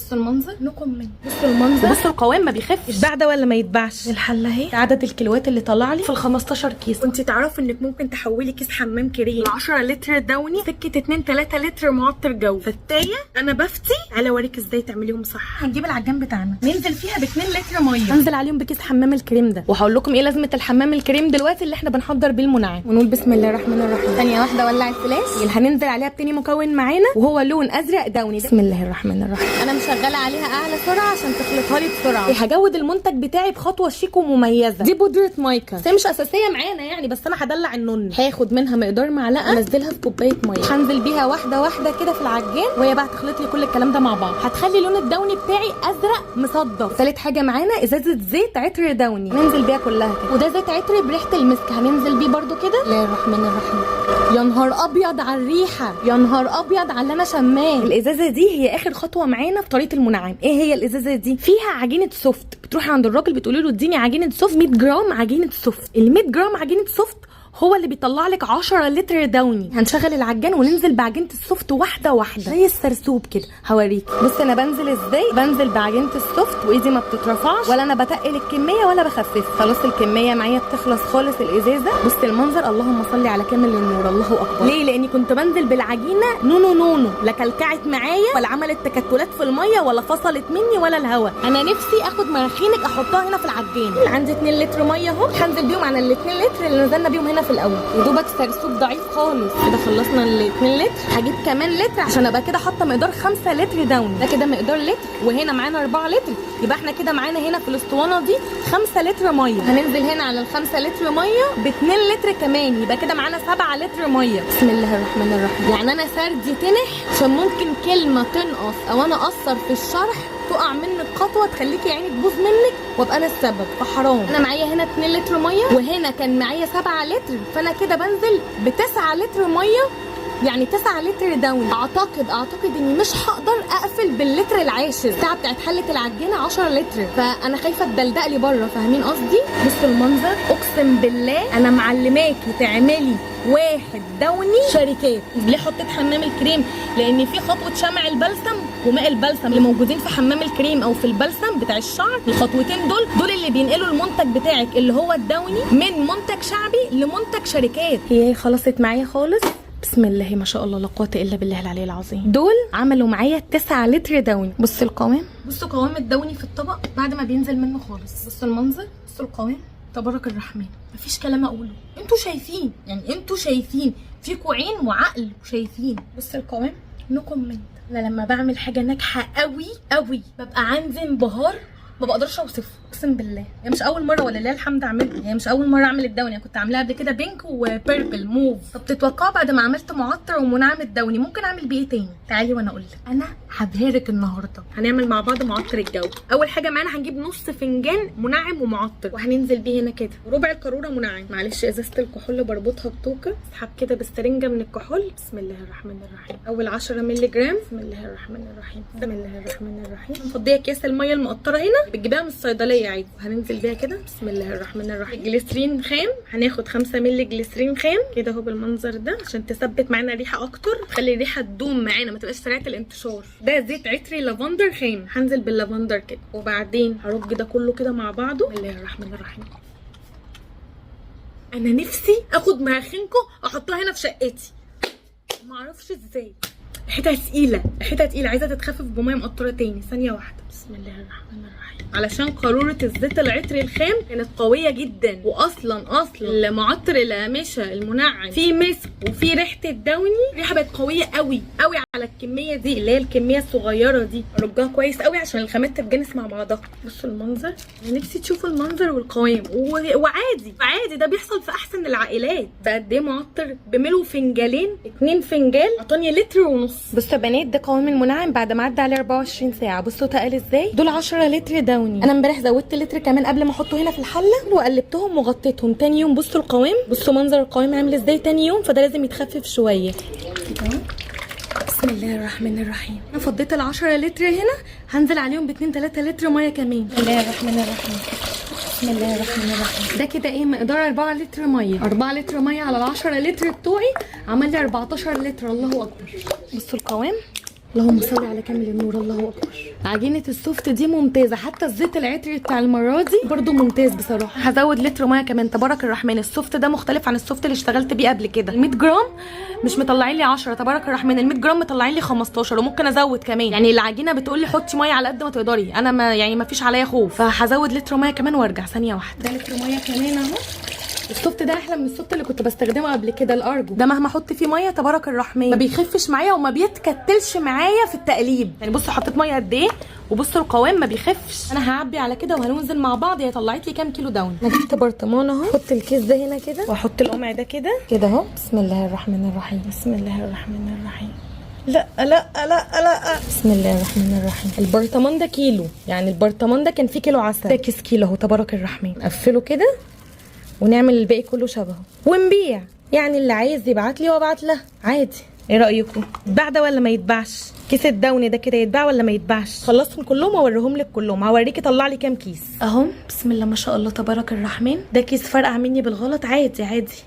بصوا المنظر، نو كومنت. بصوا المنظر، بصوا القوام ما بيخفش. يتباع ده ولا ما يتباعش؟ الحله اهي، عدد الكيلوات اللي طلع لي في ال 15 كيس. كنت تعرفوا انك ممكن تحولي كيس حمام كريم 10 لتر دوني سكه 2-3 لتر معطر جو. فتايه انا بفتي على اوريك ازاي تعمليهم صح. هنجيب العجان بتاعنا ننزل فيها ب 2 لتر ميه، هنزل عليهم بكيس حمام الكريم ده، وهقول لكم ايه لازمه الحمام الكريم دلوقتي اللي احنا بنحضر بيه المنعم. ونقول بسم الله الرحمن الرحيم. ثانيه واحده ولع الفلاش. اللي هننزل عليها بتاني مكون معانا وهو لون ازرق دوني. بسم الله الرحمن الرحيم. انا مشغله عليها اعلى سرعه عشان تخلطها لي بسرعه. هجود المنتج بتاعي بخطوه شيك ومميزه. دي بودره مايكا، بس هي مش اساسيه معانا يعني، بس انا هدلع النون. هاخد منها مقدار معلقه انزلها في كوبايه ميه، هنزل بيها واحده واحده كده في العجان، وهي بقى تخلط لي كل الكلام ده مع بعض. هتخلي لون الدوني بتاعي ازرق مصدف. ثالث حاجه معانا ازازه زيت عطر دوني، هننزل بيها كلها كده، وده زيت عطر بريحه المسك هننزل بيه برده كده. بسم الله الرحمن الرحيم. يا نهار ابيض على الريحه، يا نهار ابيض على اللي انا شماه. الازازه دي هي اخر خطوه معانا في طريقه المنعم. ايه هي الازازه دي؟ فيها عجينه سوفت. بتروحي عند الراجل بتقولي له اديني عجينه سوفت 100 جرام عجينه سوفت. ال 100 جرام عجينه سوفت هو اللي بيطلع لك 10 لتر دوني. هنشغل العجان وننزل بعجينه السوفت واحده واحده زي السرسوب كده. هوريك. بص انا بنزل ازاي. بنزل بعجينه السوفت وايدي ما بتترفعش، ولا انا بتقل الكميه ولا بخفف. خلاص الكميه معايا بتخلص خالص الازازه. بص المنظر، اللهم صل على كامل النور، الله اكبر. ليه؟ لاني كنت بنزل بالعجينه نونو لا كلكعت معايا ولا عملت تكتلات في الميه ولا فصلت مني ولا الهواء. انا نفسي اخد مراخينك احطها هنا في العجان. عندي 2 لتر ميه اهو، هنزل بيهم على ال 2 لتر اللي نزلنا بيهم هنا في الاول. يا دوبك سرسوب ضعيف خالص كده. خلصنا ال 2 لتر، هجيب كمان لتر عشان ابقى كده حاطه مقدار 5 لتر داون. ده كده مقدار لتر، وهنا معانا 4 لتر، يبقى احنا كده معانا هنا في الاسطوانه دي 5 لتر ميه. هننزل هنا على ال 5 لتر ميه ب 2 لتر كمان، يبقى كده معانا 7 لتر ميه. بسم الله الرحمن الرحيم. يعني انا سردي تنح عشان ممكن كلمه تنقص او انا اقصر في الشرح تقع منك خطوه تخليكي عينك تبوظ منك وابقى انا السبب، فحرام. انا معايا هنا 2 لتر ميه وهنا كان معايا 7 لتر، فانا كده بنزل ب 9 لتر ميه، يعني 9 لتر داون. اعتقد اني مش هقدر اقفل باللتر العاشر. الساعه بتاعت حله العجينه 10 لتر، فانا خايفه تدلدق لي بره. فاهمين قصدي؟ بصوا المنظر، اقسم بالله انا معلماكي تعملي واحد دوني شركات. ليه حطيت حمام الكريم؟ لان في خطوه شمع البلسم وماء البلسم اللي موجودين في حمام الكريم او في البلسم بتاع الشعر. الخطوتين دول اللي بينقلوا المنتج بتاعك اللي هو الدوني من منتج شعبي لمنتج شركات. هي خلصت معايا خالص. بسم الله ما شاء الله لا قوه الا بالله العلي العظيم. دول عملوا معايا 9 لتر دوني. بصوا القوام، بصوا قوام الدوني في الطبق بعد ما بينزل منه خالص. بصوا المنظر، بصوا القوام، تبارك الرحمن، مفيش كلام اقوله. انتوا شايفين، يعني انتوا شايفين، فيكوا عين وعقل وشايفين. بصوا القوام، نو كومنت. انا لما بعمل حاجه ناجحه قوي قوي ببقى عندي انبهار ما بقدرش اوصفه، اقسم بالله. هي مش اول مره ولا لله الحمد اعملها، هي مش اول مره اعمل الدوني، كنت عاملاها قبل كده بينك وبيربل موف. طب تتوقعوا بعد ما عملت معطر ومنعم الدوني ممكن اعمل بيه ايه تاني؟ تعالي وانا اقول لك. انا هبهرك النهارده. هنعمل مع بعض معطر الجو. اول حاجه معانا هنجيب نص فنجان منعم ومعطر، وهننزل بيه هنا كده ربع القاروره منعم. معلش ازازه الكحول بربطها بتوكه، اسحب كده بالسرنجه من الكحول. بسم الله الرحمن الرحيم. اول 10 مللي جرام. بسم الله الرحمن الرحيم. بسم الله الرحمن الرحيم. هنفضيها اكياس الميه المقطره هنا بتجيبها من الصيدليه عادي، هننزل بيها كده. بسم الله الرحمن الرحيم. جليسرين خام، هناخد 5 مللي جليسرين خام كده اهو بالمنظر ده عشان تثبت معانا ريحه اكتر، تخلي الريحه تدوم معانا ما تبقاش سريعه الانتشار. ده زيت عطري لافندر خام، هنزل باللافندر كده، وبعدين هرج ده كله كده مع بعضه. بسم الله الرحمن الرحيم. انا نفسي اخد مراخينكم احطها هنا في شقتي، ما اعرفش ازاي. ريحتها تقيله، ريحتها تقيله، عايزه تتخفف بميه مقطره تاني. ثانيه واحده. بسم الله الرحمن الرحيم. علشان قاروره الزيت العطري الخام كانت قويه جدا، واصلا المعطر القماشه المنعم فيه مسك وفيه ريحه الدوني، الريحه بقت قويه قوي قوي على الكميه دي اللي هي الكميه الصغيره دي. رجها كويس قوي عشان الخامات تتجانس مع بعضها. بصوا المنظر، انا نفسي تشوفوا المنظر والقوام. وعادي ده بيحصل في احسن العائلات. ده قد ايه معطر؟ بملو فنجالين، 2 فنجال عطاني لتر ونص. بصوا يا بنات، ده قوام المنعم بعد ما عدى عليه 24 ساعه. بصوا تقل ازاي. دول 10 لتر دوني. انا امبارح زودت لتر كمان قبل ما احطه هنا في الحله وقلبتهم وغطيتهم. تاني يوم بصوا القوام، بصوا منظر القوام عامل ازاي تاني يوم، فده لازم يتخفف شويه. بسم الله الرحمن الرحيم. انا فضيت ال 10 لتر هنا، هنزل عليهم ب 2-3 لتر ميه كمان. بسم الله الرحمن الرحيم. بسم الله الرحمن الرحيم. ده كده ايه مقدار 4 لتر ميه. 4 لتر ميه على ال 10 لتر بتوعي عمل لي 14 لتر. الله اكبر. بصوا القوام، اللهم صل على كامل النور، الله اكبر. عجينه السوفت دي ممتازه، حتى الزيت العطري بتاع المره دي برده ممتاز بصراحه. هزود لتر ميه كمان تبارك الرحمن. السوفت ده مختلف عن السوفت اللي اشتغلت بيه قبل كده. ال 100 جرام مش مطلعين لي 10 تبارك الرحمن، ال 100 جرام مطلعين لي 15، وممكن ازود كمان. يعني العجينه بتقول لي حطي ميه على قد ما تقدري، انا ما فيش عليا خوف، فهزود لتر ميه كمان وارجع ثانيه واحده. ده لتر ميه كمان اهو. السوفت ده احلى من السوفت اللي كنت بستخدمه قبل كده، الارجو ده مهما احط فيه ميه تبارك الرحمن ما بيخفش معايا وما بيتكتلش معايا في التقليب. يعني بصوا حطيت ميه قد ايه، وبصوا القوام ما بيخفش. انا هعبي على كده وهنوزن مع بعض. هي طلعت لي كام كيلو داون. انا جبت برطمان اهو، احط الكيس ده هنا كده واحط القمع ده كده كده اهو. بسم الله الرحمن الرحيم، بسم الله الرحمن الرحيم. لا لا لا لا، بسم الله الرحمن الرحيم. البرطمان ده كيلو، يعني البرطمان ده كان فيه كيلو عسل، ده كيس كيلو اهو تبارك الرحمن. نقفله كده ونعمل الباقي كله شبهه ونبيع. يعني اللي عايز يبعت لي وابعت له عادي. ايه رايكم؟ يتباع ده ولا ما يتباعش؟ كيس الدوني ده كده يتباع ولا ما يتباعش؟ خلصهم كلهم واوريهم لك كلهم. هوريكي طلع لي كام كيس اهو. بسم الله ما شاء الله تبارك الرحمن. ده كيس فرقع مني بالغلط، عادي عادي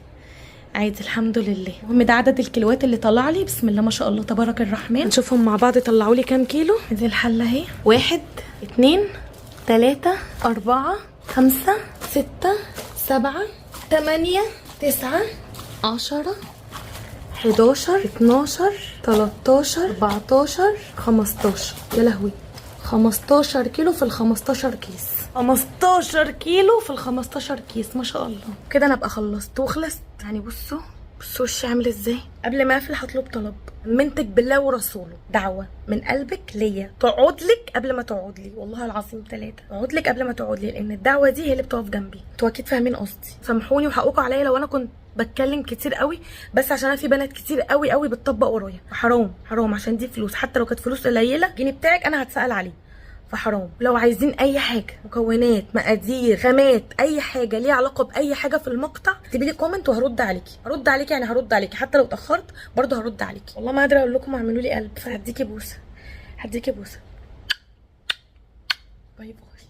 عادي الحمد لله. المهم ده عدد الكيلوات اللي طلع لي. بسم الله ما شاء الله تبارك الرحمن. نشوفهم مع بعض طلعوا لي كام كيلو. دي الحله اهي. 1 2 3 4 5 6 7 8 9 10 11 12 13 14 15. يا لهوي، 15 كيلو في ال 15 كيس. 15 كيلو في ال 15 كيس، ما شاء الله. كده انا ابقى خلصت وخلصت. يعني بصوا وشي عامل ازاي. قبل ما اقفل هطلب طلب منتج بالله ورسوله، دعوه من قلبك ليا تقعد لك قبل ما تقعد لي، والله العظيم 3 تقعد لك قبل ما تقعد لي، لان الدعوه دي هي اللي بتقف جنبي. انتوا اكيد فاهمين قصدي. سامحوني وحقوقوا عليا لو انا كنت بتكلم كتير قوي، بس عشان انا في بنات كتير قوي قوي بتطبق ورايا، حرام حرام. عشان دي فلوس، حتى لو كانت فلوس قليله الجنيه بتاعك انا هتسال عليه، فحرام. لو عايزين اي حاجه، مكونات، مقادير، خامات، اي حاجه ليها علاقه باي حاجه في المقطع، اكتبي لي كومنت وهرد عليكي. هرد عليكي يعني هرد عليكي، حتى لو اتاخرت برضه هرد عليكي. والله ما قادره اقول لكم اعملوا لي قلب، فهديكي بوسه، هديكي بوسه. باي باي.